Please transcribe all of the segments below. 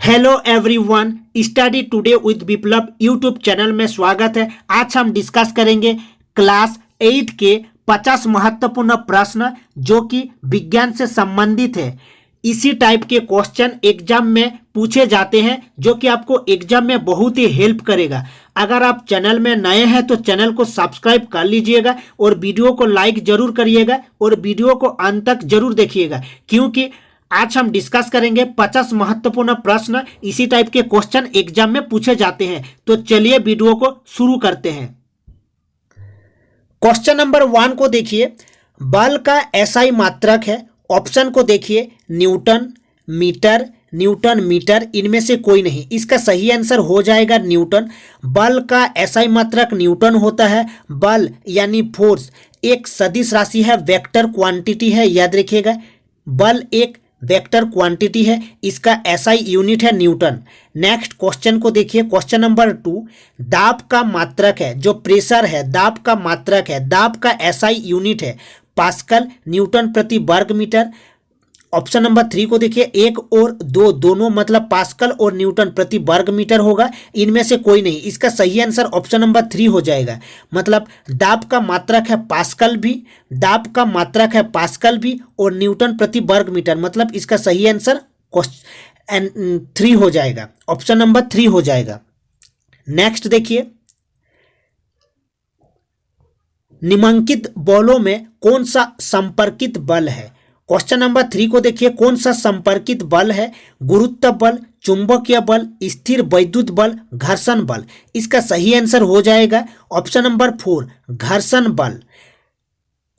Hello everyone, study today with Viplav YouTube channel में स्वागत है। आज हम डिस्कस करेंगे क्लास 8 के 50 महत्वपूर्ण प्रश्न जो कि विज्ञान से संबंधित है। इसी टाइप के क्वेश्चन एग्जाम में पूछे जाते हैं जो कि आपको एग्जाम में बहुत ही हेल्प करेगा। अगर आप चैनल में नए हैं तो चैनल को सब्सक्राइब कर लीजिएगा और वीडियो को लाइक जरूर करिएगा और वीडियो को अंत तक जरूर देखिएगा, क्योंकि आज हम डिस्कस करेंगे 50 महत्वपूर्ण प्रश्न। इसी टाइप के क्वेश्चन एग्जाम में पूछे जाते हैं। तो चलिए वीडियो को शुरू करते हैं। क्वेश्चन नंबर 1 को देखिए, बल का एसआई मात्रक है। ऑप्शन को देखिए, न्यूटन, मीटर, न्यूटन मीटर, इनमें से कोई नहीं। इसका सही आंसर हो जाएगा न्यूटन। बल का एसआई मात्रक न्यूटन होता है। बल यानी फोर्स एक सदिश राशि है, वेक्टर क्वांटिटी है, याद रखिएगा। बल एक वेक्टर क्वांटिटी है, इसका एसआई यूनिट है न्यूटन। नेक्स्ट क्वेश्चन को देखिए, क्वेश्चन नंबर 2, दाब का मात्रक है, जो प्रेशर है दाब का मात्रक है, दाब का एसआई यूनिट है पास्कल, न्यूटन प्रति वर्ग मीटर। ऑप्शन नंबर 3 को देखिए, 1 और 2 दोनों मतलब पास्कल और न्यूटन प्रति वर्ग मीटर होगा। इनमें से कोई नहीं। इसका सही आंसर ऑप्शन नंबर 3 हो जाएगा। मतलब दाब का मात्रक है पास्कल भी, दाब का मात्रक है पास्कल भी और न्यूटन प्रति वर्ग मीटर, मतलब इसका सही आंसर 3 हो जाएगा, ऑप्शन नंबर 3 हो जाएगा। नेक्स्ट देखिए, निम्नलिखित बलों में कौन सा संपर्कित बल है। क्वेश्चन नंबर 3 को देखिए, कौन सा संपर्कित बल है। गुरुत्व बल, चुंबकीय बल, स्थिर वैद्युत बल, घर्षण बल। इसका सही आंसर हो जाएगा ऑप्शन नंबर 4, घर्षण बल।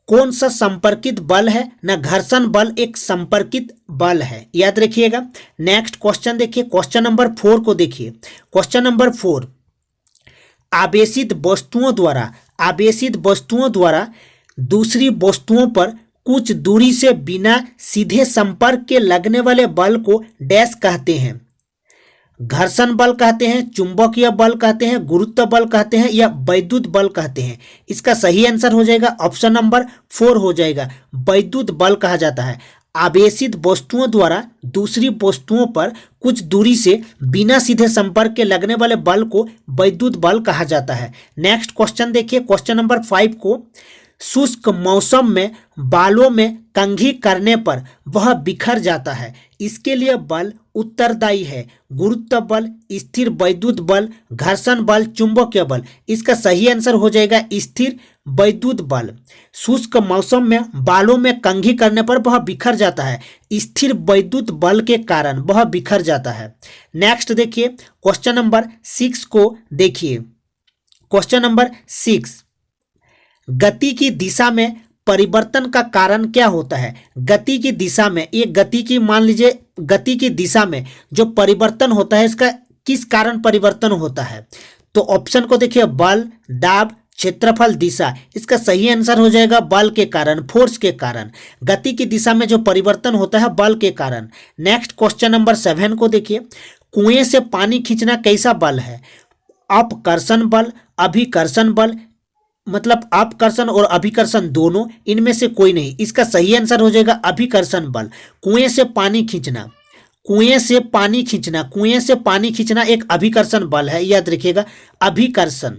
कौन सा संपर्कित बल है ना, घर्षण बल एक संपर्कित बल है, याद रखिएगा। नेक्स्ट क्वेश्चन देखिए, क्वेश्चन नंबर 4 को देखिए। क्वेश्चन नंबर 4, आवेशित वस्तुओं द्वारा दूसरी वस्तुओं पर कुछ दूरी से बिना सीधे संपर्क के लगने वाले बल को डैश कहते हैं। घर्षण बल कहते हैं, चुंबकीय बल कहते हैं, गुरुत्व बल कहते हैं या वैद्युत बल कहते हैं। इसका सही आंसर हो जाएगा ऑप्शन नंबर 4 हो जाएगा, वैद्युत बल कहा जाता है। आवेशित वस्तुओं द्वारा दूसरी वस्तुओं पर कुछ दूरी से बिना सीधे संपर्क के लगने वाले बल को वैद्युत बल कहा जाता है। नेक्स्ट क्वेश्चन देखिए, क्वेश्चन नंबर 5 को, शुष्क मौसम में बालों में कंघी करने पर वह बिखर जाता है, इसके लिए बल उत्तरदायी है। गुरुत्व बल, स्थिर वैद्युत बल, घर्षण बल, चुंबकीय बल। इसका सही आंसर हो जाएगा स्थिर वैद्युत बल। शुष्क मौसम में बालों में कंघी करने पर वह बिखर जाता है, स्थिर वैद्युत बल के कारण वह बिखर जाता है। नेक्स्ट देखिए, क्वेश्चन नंबर 6 को देखिए। क्वेश्चन नंबर 6, गति की दिशा में परिवर्तन का कारण क्या होता है। गति की दिशा में, ये गति की मान लीजिए, गति की दिशा में जो परिवर्तन होता है इसका किस कारण परिवर्तन होता है। तो ऑप्शन को देखिए, बल, दाब, क्षेत्रफल, दिशा। इसका सही आंसर हो जाएगा बल के कारण, फोर्स के कारण। गति की दिशा में जो परिवर्तन होता है बल के कारण। नेक्स्ट क्वेश्चन नंबर 7 को देखिए, कुएं से पानी खींचना कैसा बल है। अपकर्षण बल, अभिकर्षण बल, मतलब अपकर्षण और अभिकर्षण दोनों, इनमें से कोई नहीं। इसका सही आंसर हो जाएगा अभिकर्षण बल। कुएं से पानी खींचना, कुएं से पानी खींचना, कुएं से पानी खींचना एक अभिकर्षण बल है, याद रखिएगा, अभिकर्षण।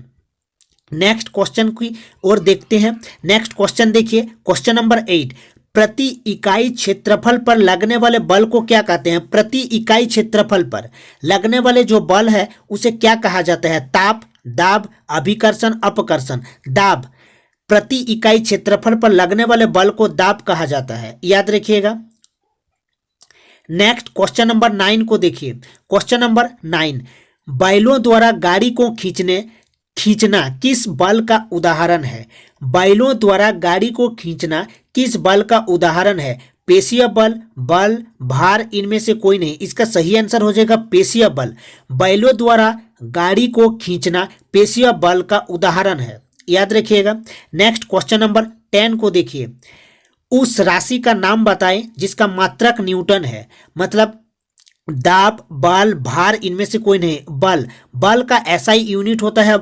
नेक्स्ट क्वेश्चन की ओर देखते हैं। नेक्स्ट क्वेश्चन देखिए, क्वेश्चन नंबर 8, प्रति इकाई क्षेत्रफल पर लगने वाले बल को क्या कहते हैं। प्रति इकाई क्षेत्रफल पर लगने वाले जो बल है उसे क्या कहा जाता है। ताप, दाब, अभिकर्षण, अपकर्षण। दाब, प्रति इकाई क्षेत्रफल पर लगने वाले बल को दाब कहा जाता है, याद रखिएगा। नेक्स्ट क्वेश्चन नंबर 9 को देखिए। क्वेश्चन नंबर 9, बैलों द्वारा गाड़ी को खींचना किस बल का उदाहरण है। बैलों द्वारा गाड़ी को खींचना किस बल का उदाहरण है। पेशीय बल, बल, भार, इनमें से कोई नहीं। इसका सही आंसर हो जाएगा पेशीय बल। बैलों द्वारा गाड़ी को खींचना पेशीय बल का उदाहरण है, याद रखिएगा। नेक्स्ट क्वेश्चन नंबर 10 को देखिए, उस राशि का नाम बताएं जिसका मात्रक न्यूटन है। मतलब दाब, बल, भार, इनमें से कोई नहीं। बल, बल का एसआई यूनिट होता है,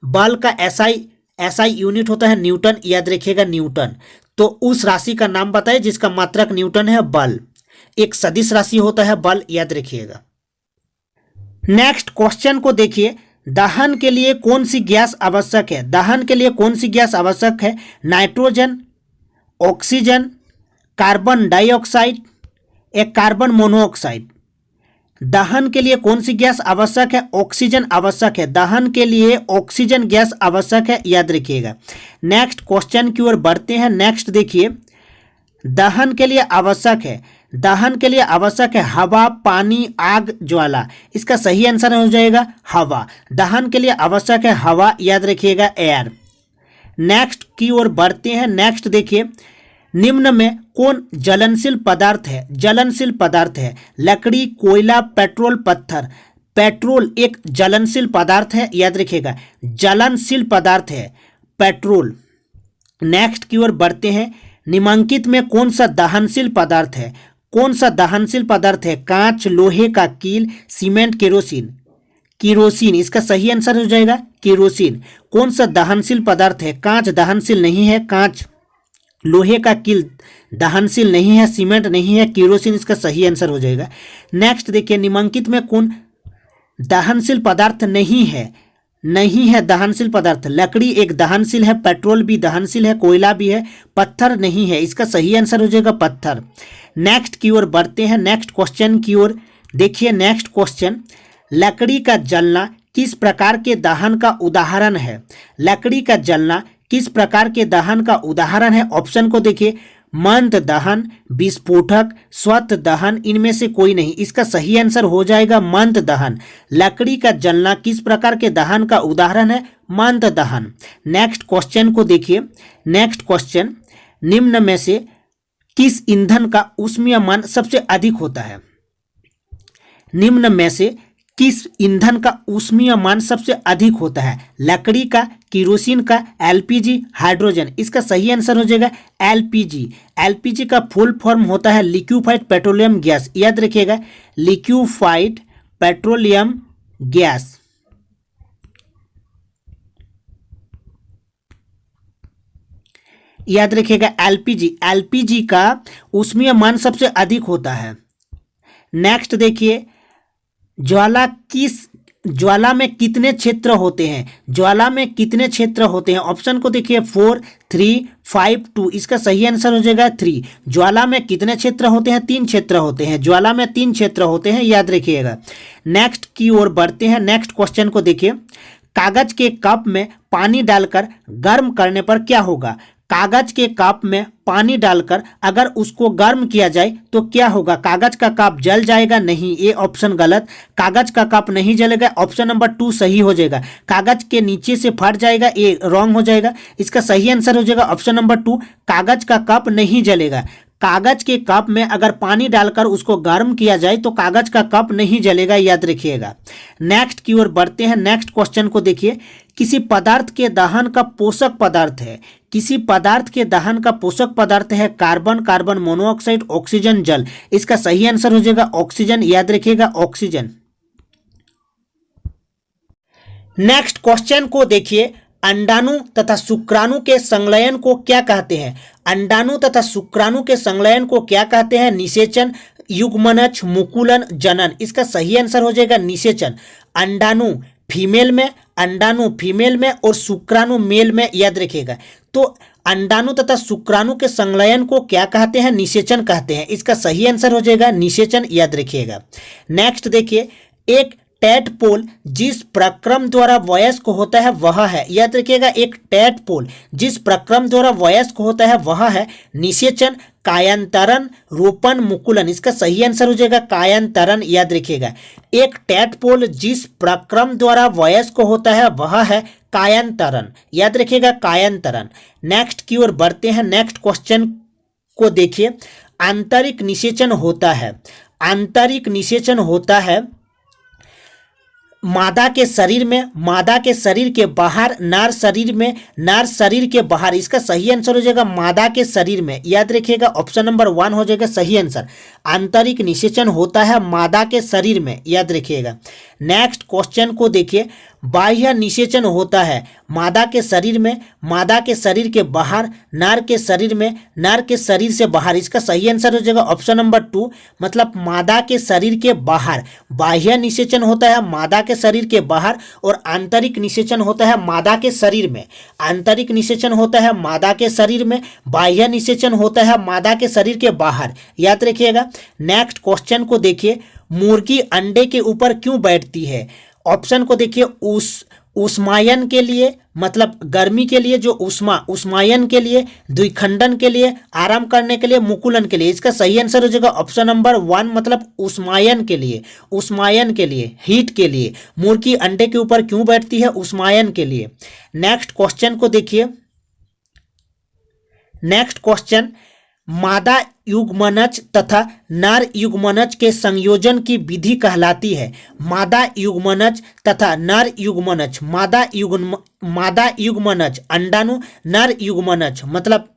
बल का एसआई यूनिट होता है न्यूटन, याद रखिएगा न्यूटन। तो उस राशि का नाम बताएं जिसका मात्रक न्यूटन है, बल। एक सदिश राशि होता है बल, याद रखिएगा। नेक्स्ट क्वेश्चन को देखिए, दहन के लिए कौन सी गैस आवश्यक है? दहन के लिए कौन सी गैस आवश्यक है? नाइट्रोजन, ऑक्सीजन, कार्बन डाइऑक्साइड, एक कार्बन मोनोऑक्साइड। दहन के लिए कौन सी गैस आवश्यक है? ऑक्सीजन आवश्यक है। दहन के लिए ऑक्सीजन गैस आवश्यक है, याद रखिएगा। नेक्स्ट क्वेश्चन की ओर बढ़ते हैं। नेक्स्ट देखिए, दहन के लिए आवश्यक है, दहन के लिए आवश्यक है हवा, पानी, आग, ज्वाला। इसका सही आंसर हो जाएगा हवा। दहन के लिए आवश्यक है हवा, याद रखिएगा एयर। नेक्स्ट की ओर बढ़ते हैं। नेक्स्ट देखिए, निम्न में कौन ज्वलनशील पदार्थ है? ज्वलनशील पदार्थ है लकड़ी, कोयला, पेट्रोल, पत्थर। पेट्रोल एक ज्वलनशील पदार्थ है, याद रखिएगा ज्वलनशील पदार्थ है पेट्रोल। नेक्स्ट की ओर बढ़ते हैं। निम्नलिखित में कौन सा दहनशील पदार्थ है? कौन सा दहनशील पदार्थ है? कांच, लोहे का कील, सीमेंट, केरोसिन। केरोसिन इसका सही आंसर हो जाएगा केरोसिन। कौन सा दहनशील पदार्थ है? कांच दहनशील नहीं है, कांच। लोहे का कील दहनशील नहीं है, सीमेंट नहीं है, केरोसिन इसका सही आंसर हो जाएगा। नेक्स्ट देखिए, निम्नलिखित में कौन दहनशील पदार्थ नहीं है? नहीं है दहनशील पदार्थ। लकड़ी एक दहनशील है, पेट्रोल भी दहनशील है, कोयला भी है, पत्थर नहीं है। इसका सही आंसर हो जाएगा पत्थर। नेक्स्ट की ओर बढ़ते हैं। नेक्स्ट क्वेश्चन की ओर देखिए। नेक्स्ट क्वेश्चन, लकड़ी का जलना किस प्रकार के दहन का उदाहरण है? लकड़ी का जलना किस प्रकार के दहन का उदाहरण है? ऑप्शन को देखिए, मंद दहन, विस्फोटक, स्वत दहन, इनमें से कोई नहीं। इसका सही आंसर हो जाएगा मंद दहन। लकड़ी का जलना किस प्रकार के दहन का उदाहरण है? मंद दहन। नेक्स्ट क्वेश्चन को देखिए। नेक्स्ट क्वेश्चन, निम्न में से किस ईंधन का ऊष्मीयमान सबसे अधिक होता है? निम्न में से किस ईंधन का ऊष्मीयमान सबसे अधिक होता है? लकड़ी का, केरोसिन का, एलपीजी, हाइड्रोजन। इसका सही आंसर हो जाएगा एलपीजी। एलपीजी का फुल फॉर्म होता है लिक्विफाइड पेट्रोलियम गैस, याद रखिएगा लिक्विफाइड पेट्रोलियम गैस। याद रखिएगा एलपीजी। एलपीजी का ऊष्मीयमान सबसे अधिक होता है। नेक्स्ट देखिए, ज्वाला में कितने क्षेत्र होते हैं? ज्वाला में कितने क्षेत्र होते हैं? ऑप्शन को देखिए, 4, 3, 5, 2। इसका सही आंसर हो जाएगा 3। ज्वाला में कितने क्षेत्र होते हैं? 3 क्षेत्र होते हैं। ज्वाला में 3 क्षेत्र होते हैं, याद रखिएगा। नेक्स्ट की ओर बढ़ते हैं। नेक्स्ट क्वेश्चन को देखिए, कागज के कप में पानी डालकर गर्म करने पर क्या होगा? कागज के कप में पानी डालकर अगर उसको गर्म किया जाए तो क्या होगा? कागज का कप जल जाएगा? नहीं, ये ऑप्शन गलत। कागज का कप नहीं जलेगा। ऑप्शन नंबर 2 सही हो जाएगा। कागज के नीचे से फट जाएगा, ये रॉन्ग हो जाएगा। इसका सही आंसर हो जाएगा ऑप्शन नंबर 2, कागज का कप नहीं जलेगा। कागज के कप में अगर पानी डालकर उसको गर्म किया जाए तो कागज का कप नहीं जलेगा, याद रखिएगा। नेक्स्ट की ओर बढ़ते हैं। नेक्स्ट क्वेश्चन को देखिए, किसी पदार्थ के दहन का पोषक पदार्थ है? किसी पदार्थ के दहन का पोषक पदार्थ है कार्बन, कार्बन मोनोऑक्साइड, ऑक्सीजन, जल। इसका सही आंसर हो जाएगा ऑक्सीजन, याद रखिएगा ऑक्सीजन। नेक्स्ट क्वेश्चन को देखिए, अंडाणु तथा शुक्राणु के संलयन को क्या कहते हैं? अंडाणु तथा शुक्राणु के संलयन को क्या कहते हैं? निषेचन, युग्मनज, मुकुलन, जनन। इसका सही आंसर हो जाएगा निषेचन। अंडाणु फीमेल में, अंडाणु फीमेल में और शुक्राणु मेल में, याद रखिएगा। तो अंडाणु तथा शुक्राणु के संलयन को क्या कहते हैं? निषेचन कहते हैं। इसका सही आंसर हो जाएगा निषेचन, याद रखिएगा। नेक्स्ट देखिए, एक टैडपोल जिस प्रक्रम द्वारा वयस्क होता है वह है, याद रखिएगा एक टैडपोल जिस प्रक्रम द्वारा वयस्क होता है वह है निषेचन, कायांतरण, रोपण, मुकुलन। इसका सही आंसर हो जाएगा कायांतरण, याद रखिएगा। एक टैडपोल जिस प्रक्रम द्वारा वयस्क होता है वह है कायांतरण, याद रखिएगा कायांतरण। नेक्स्ट की ओर बढ़ते हैं। नेक्स्ट क्वेश्चन को देखिए, आंतरिक निषेचन होता है, आंतरिक निषेचन होता है मादा के शरीर में, मादा के शरीर के बाहर, नर शरीर में, नर शरीर के बाहर। इसका सही आंसर हो जाएगा मादा के शरीर में, याद रखिएगा ऑप्शन नंबर 1 हो जाएगा सही आंसर। आंतरिक निषेचन होता है मादा के शरीर में, याद रखिएगा। नेक्स्ट क्वेश्चन को देखिए, बाह्य निषेचन होता है मादा के शरीर में, मादा के शरीर के बाहर, नर के शरीर में, नर के शरीर से बाहर। इसका सही आंसर हो जाएगा ऑप्शन नंबर 2, मतलब मादा के शरीर के बाहर। बाह्य निषेचन होता है मादा के शरीर के बाहर और आंतरिक निषेचन होता है मादा के शरीर में। आंतरिक निषेचन होता है मादा के शरीर में, बाह्य निषेचन होता है मादा के शरीर के बाहर, याद रखिएगा। नेक्स्ट क्वेश्चन को देखिए, मुर्गी अंडे के ऊपर क्यों बैठती है? ऑप्शन को देखिए, उष्मायन के लिए, मतलब गर्मी के लिए, जो उष्मायन के लिए, द्विखंडन के लिए, आराम करने के लिए, मुकुलन के लिए। इसका सही आंसर हो जाएगा ऑप्शन नंबर 1, मतलब उष्मायन के लिए, उष्मायन के लिए, हीट के लिए। मुर्गी अंडे के ऊपर क्यों बैठती है? उष्मायन के लिए। नेक्स्ट क्वेश्चन को देखिए, नेक्स्ट क्वेश्चन, मादा युग्मनज तथा नर युग्मनज के संयोजन की विधि कहलाती है। मादा युग्मनज तथा नर युग्मनज, मादा युग्मनज अंडाणु, नर युग्मनज मतलब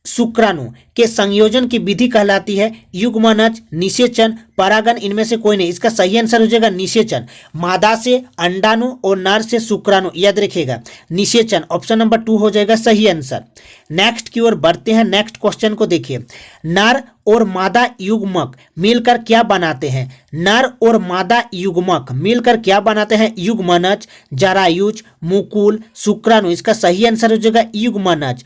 शुक्राणु के संयोजन की विधि कहलाती है युग्मनज, निषेचन, परागन। इनमें से कोई नहीं। इसका सही आंसर हो जाएगा निषेचन। मादा से अंडाणु और नर से शुक्राणु, याद रखिएगा निषेचन। ऑप्शन नंबर 2 हो जाएगा सही आंसर। नेक्स्ट की ओर बढ़ते हैं। नेक्स्ट क्वेश्चन को देखिए, नर और मादा युग्मक मिलकर क्या बनाते हैं? नर और मादा युग्मक मिलकर क्या बनाते हैं? युग्मनज, जरायुज, मुकुल, शुक्राणु। इसका सही आंसर हो जाएगा युग्मनज।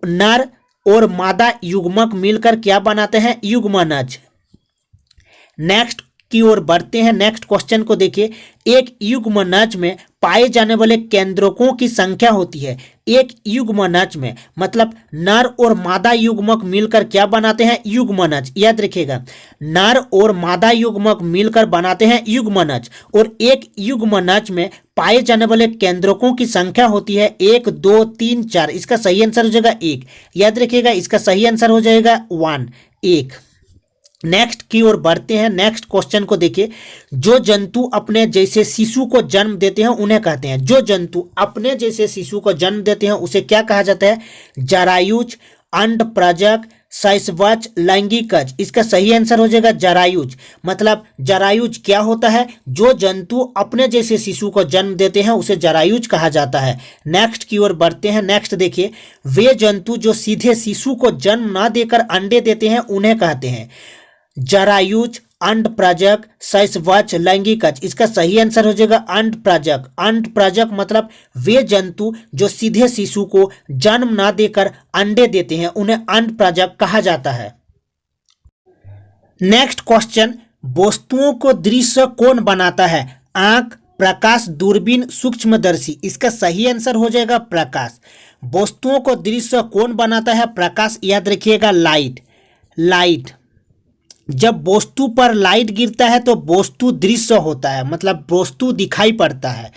नर और मादा युग्मक मिलकर क्या बनाते हैं? युग्मनज। नेक्स्ट की ओर बढ़ते हैं। नेक्स्ट क्वेश्चन को देखिए, एक युग्मनज में पाए जाने वाले केंद्रकों की संख्या होती है। एक युग्मनज में, मतलब नर और मादा युग्मक मिलकर क्या बनाते हैं? युग्मनज, याद रखिएगा। नर और मादा युग्मक मिलकर बनाते हैं युग्मनज। और एक युग्मनज में पाए जाने वाले केंद्रकों की संख्या होती है 1, 2, 3, 4। इसका सही आंसर हो जाएगा 1, याद रखिएगा। इसका सही आंसर हो जाएगा 1। नेक्स्ट की ओर बढ़ते हैं। नेक्स्ट क्वेश्चन को देखिए, जो जंतु अपने जैसे शिशु को जन्म देते हैं उन्हें कहते हैं। जो जंतु अपने जैसे शिशु को जन्म देते हैं उसे क्या कहा जाता है? जरायुज, अंडप्रजक, शैशवच, लैंगिकज। इसका सही आंसर हो जाएगा जरायुज। मतलब जरायुज क्या होता है? जो जंतु अपने जैसे शिशु को जन्म देते हैं उसे जरायुज कहा जाता है। नेक्स्ट की ओर बढ़ते हैं। नेक्स्ट देखिए, वे जंतु जो सीधे शिशु को जन्म ना देकर अंडे देते हैं उन्हें कहते हैं जरायुज, अंडप्रजक, शैशवच, लैंगिकज। इसका सही आंसर हो जाएगा अंडप्रजक। अंडप्रजक मतलब वे जंतु जो सीधे शिशु को जन्म ना देकर अंडे देते हैं उन्हें अंडप्रजक कहा जाता है। नेक्स्ट क्वेश्चन, वस्तुओं को दृश्य कौन बनाता है? आंख, प्रकाश, दूरबीन, सूक्ष्मदर्शी। इसका सही आंसर हो जाएगा प्रकाश। वस्तुओं को दृश्य कौन बनाता है? प्रकाश, याद रखिएगा लाइट। जब वस्तु पर लाइट गिरता है तो वस्तु दृश्य होता है, मतलब वस्तु दिखाई पड़ता है।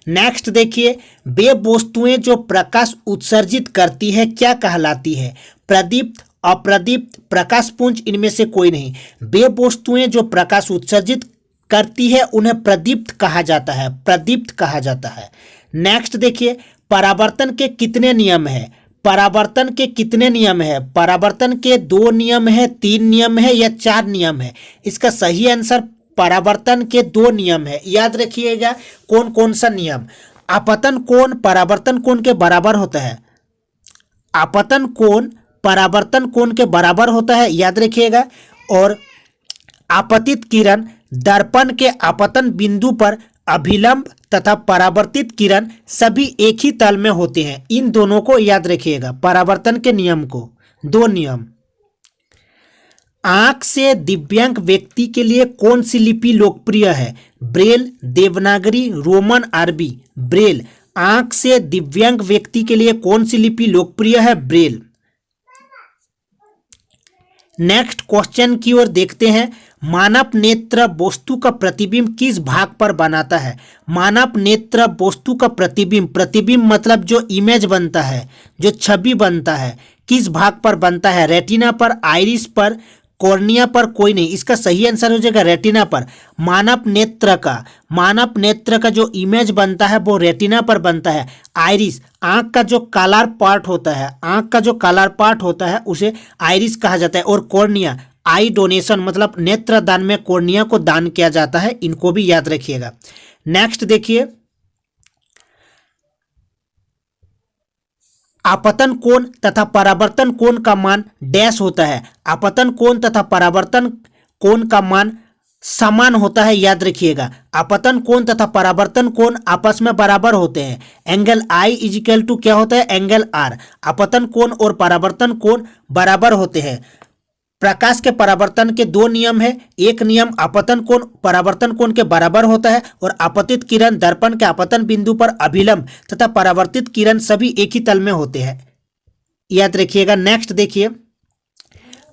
नेक्स्ट देखिए, वे वस्तुएं जो प्रकाश उत्सर्जित करती है क्या कहलाती है? प्रदीप्त, अप्रदीप्त, प्रकाशपुंज। इनमें से कोई नहीं। वे वस्तुएं जो प्रकाश उत्सर्जित करती है उन्हें प्रदीप्त कहा जाता है, प्रदीप्त कहा जाता है। नेक्स्ट देखिए, परावर्तन के कितने नियम है? परावर्तन के कितने नियम है? परावर्तन के 2 नियम है, 3 नियम है या 4 नियम है? इसका सही आंसर परावर्तन के 2 नियम है। याद रखिएगा कौन कौन सा नियम। आपतन कोण परावर्तन कोण के बराबर होता है। आपतन कोण परावर्तन कोण के बराबर होता है, याद रखिएगा। और आपतित किरण दर्पण के आपतन बिंदु पर अभिलंब तथा परावर्तित किरण सभी एक ही तल में होते हैं। इन दोनों को याद रखिएगा, परावर्तन के नियम को। 2 नियम। आंख से दिव्यांग व्यक्ति के लिए कौन सी लिपि लोकप्रिय है? ब्रेल, देवनागरी, रोमन, अरबी। ब्रेल। आंख से दिव्यांग व्यक्ति के लिए कौन सी लिपि लोकप्रिय है? ब्रेल। नेक्स्ट क्वेश्चन की ओर देखते हैं। मानव नेत्र वस्तु का प्रतिबिंब किस भाग पर बनाता है? मानव नेत्र वस्तु का प्रतिबिंब मतलब जो इमेज बनता है, जो छवि बनता है, किस भाग पर बनता है? रेटिना पर, आइरिस पर, कॉर्निया पर। कोई नहीं। इसका सही आंसर हो जाएगा रेटिना पर। मानव नेत्र का जो इमेज बनता है वो रेटिना पर बनता है। आइरिस, आंख का जो कालर पार्ट होता है, उसे आइरिस कहा जाता है। और कॉर्निया, आई डोनेशन मतलब नेत्र दान में कॉर्निया को दान किया जाता है। इनको भी याद रखिएगा। नेक्स्ट देखिए, आपतन कोण तथा परावर्तन कोण का मान डैश होता है। आपतन कोण तथा परावर्तन कोण का मान समान होता है, याद रखिएगा। आपतन कोण तथा परावर्तन कोण आपस में बराबर होते हैं। एंगल आई इजिकल टू क्या होता है, एंगल आर। आपतन कोण और परावर्तन कोण बराबर होते हैं। प्रकाश के परावर्तन के दो नियम है। एक नियम आपतन कोण परावर्तन कोण के बराबर होता है और आपतित किरण दर्पण के आपतन बिंदु पर अभिलंब तथा परावर्तित किरण सभी एक ही तल में होते हैं, याद रखिएगा। नेक्स्ट देखिए,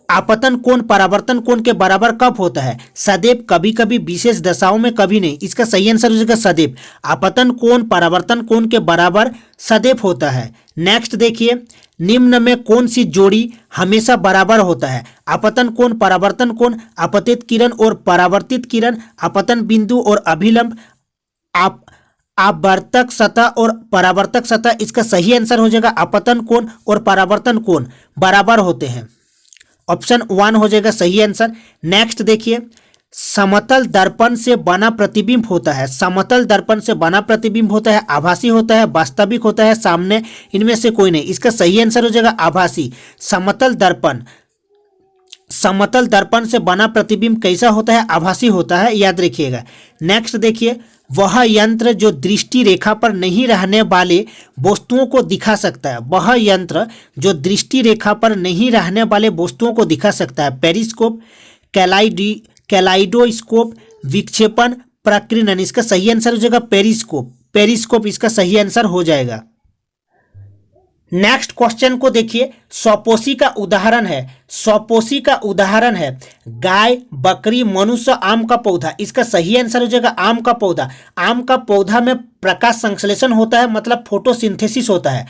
आपतन कोण परावर्तन कोण के बराबर कब होता है? सदैव, कभी कभी, विशेष दशाओं में, कभी नहीं। इसका सही आंसर हो जाएगा सदैव। आपतन कोण परावर्तन कोण के बराबर सदैव होता है। नेक्स्ट देखिए, निम्न में कौन सी जोड़ी हमेशा बराबर होता है? आपतन कोण परावर्तन कोण, आपतित किरण और परावर्तित किरण, आपतन बिंदु और अभिलंब, आपवर्तक सतह और परावर्तक सतह। इसका सही आंसर हो जाएगा आपतन कोण और परावर्तन कोण बराबर होते हैं। ऑप्शन 1 हो जाएगा सही आंसर। नेक्स्ट देखिए, समतल दर्पण से बना प्रतिबिंब होता है। समतल दर्पण से बना प्रतिबिंब होता है, आभासी होता है, वास्तविक होता है, सामने, इनमें से कोई नहीं। इसका सही आंसर हो जाएगा आभासी। समतल दर्पण से बना प्रतिबिंब कैसा होता है? आभासी होता है, याद रखिएगा। नेक्स्ट देखिए, वह यंत्र जो दृष्टि रेखा पर नहीं रहने वाले वस्तुओं को दिखा सकता है। वह यंत्र जो दृष्टि रेखा पर नहीं रहने वाले वस्तुओं को दिखा सकता है। पेरिस्कोप, कैलाइडोस्कोप, विक्षेपण, प्रकीर्णन। इसका सही आंसर हो जाएगा पेरिस्कोप। पेरिस्कोप इसका सही आंसर हो जाएगा। नेक्स्ट क्वेश्चन को देखिए, स्वपोषी का उदाहरण है। स्वपोषी का उदाहरण है गाय, बकरी, मनुष्य, आम का पौधा। इसका सही आंसर हो जाएगा आम का पौधा। आम का पौधा में प्रकाश संश्लेषण होता है, मतलब फोटोसिंथेसिस होता है।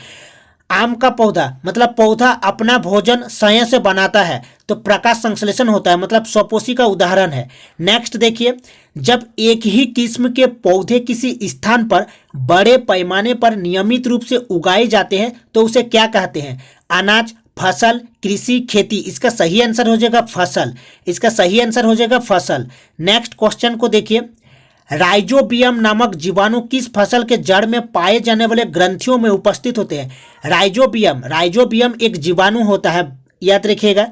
आम का पौधा मतलब पौधा अपना भोजन स्वयं से बनाता है, तो प्रकाश संश्लेषण होता है, मतलब स्वपोषी का उदाहरण है। नेक्स्ट देखिए, जब एक ही किस्म के पौधे किसी स्थान पर बड़े पैमाने पर नियमित रूप से उगाए जाते हैं तो उसे क्या कहते हैं? अनाज, फसल, कृषि, खेती। इसका सही आंसर हो जाएगा फसल। इसका सही आंसर हो जाएगा फसल। नेक्स्ट क्वेश्चन को देखिए, राइजोबियम नामक जीवाणु किस फसल के जड़ में पाए जाने वाले ग्रंथियों में उपस्थित होते हैं? राइजोबियम एक जीवाणु होता है, याद रखिएगा।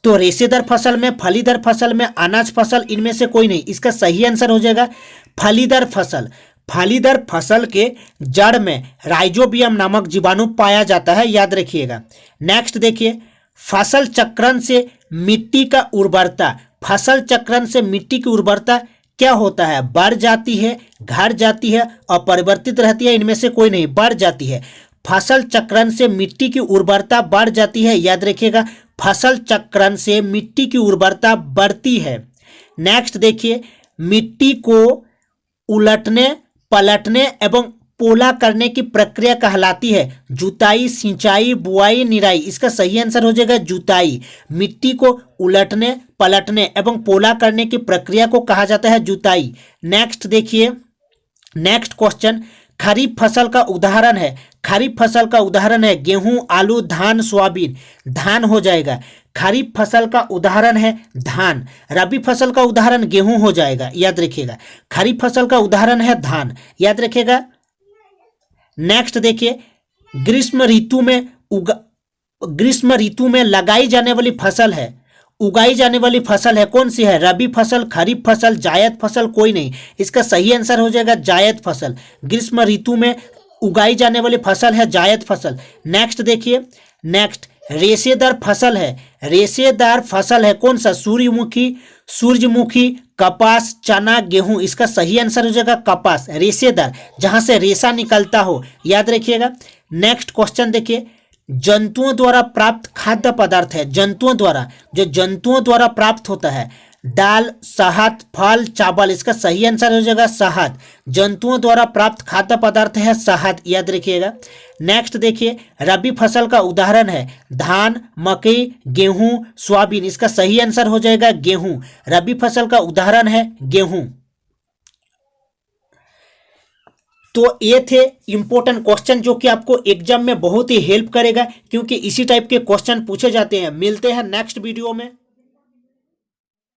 तो रेशेदार फसल में, फलीदार फसल में, अनाज फसल, इनमें से कोई नहीं। इसका सही आंसर हो जाएगा फलीदार फसल। फलीदार फसल के जड़ में राइजोबियम नामक जीवाणु पाया जाता है, याद रखिएगा। नेक्स्ट देखिए, फसल चक्रण से मिट्टी का उर्वरता। फसल चक्रण से मिट्टी की उर्वरता क्या होता है? बढ़ जाती है, घट जाती है, अपरिवर्तित रहती है, इनमें से कोई नहीं, बढ़ जाती है। फसल चक्रण से मिट्टी की उर्वरता बढ़ जाती है, याद रखिएगा। फसल चक्रण से मिट्टी की उर्वरता बढ़ती है। नेक्स्ट देखिए, मिट्टी को उलटने, पलटने एवं पोला करने की प्रक्रिया कहलाती है जुताई, सिंचाई, बुआई, निराई। इसका सही आंसर हो जाएगा जुताई। मिट्टी को उलटने, पलटने एवं पोला करने की प्रक्रिया को कहा जाता है जुताई। नेक्स्ट देखिए, नेक्स्ट क्वेश्चन, खरीफ फसल का उदाहरण है। खरीफ फसल का उदाहरण है गेहूं, आलू, धान, सोयाबीन। धान हो जाएगा। खरीफ फसल का उदाहरण है धान। रबी फसल का उदाहरण गेहूं हो जाएगा, याद रखिएगा। खरीफ फसल का उदाहरण है धान, याद रखिएगा। नेक्स्ट देखिए, ग्रीष्म ऋतु में लगाई जाने वाली फसल है, उगाई जाने वाली फसल है, कौन सी है? रबी फसल, खरीफ फसल, जायद फसल, कोई नहीं। इसका सही आंसर हो जाएगा जायद फसल। ग्रीष्म ऋतु में उगाई जाने वाली फसल है जायद फसल। नेक्स्ट देखिए, नेक्स्ट रेशेदार फसल है। रेशेदार फसल है कौन सा? सूरजमुखी, कपास, चना, गेहूं। इसका सही आंसर हो जाएगा कपास। रेशेदार, जहां से रेशा निकलता हो, याद रखिएगा। नेक्स्ट क्वेश्चन देखिए, जंतुओं द्वारा प्राप्त खाद्य पदार्थ है। जंतुओं द्वारा प्राप्त होता है दाल, शहद, फल, चावल। इसका सही आंसर हो जाएगा शहद। जंतुओं द्वारा प्राप्त खाद्य पदार्थ है शहद, याद रखिएगा। नेक्स्ट देखिए, रबी फसल का उदाहरण है धान, मकई, गेहूं, सोयाबीन। इसका सही आंसर हो जाएगा गेहूं। रबी फसल का उदाहरण है गेहूं। तो ये थे इंपॉर्टेंट क्वेश्चन जो कि आपको एग्जाम में बहुत ही हेल्प करेगा, क्योंकि इसी टाइप के क्वेश्चन पूछे जाते हैं। मिलते हैं नेक्स्ट वीडियो में।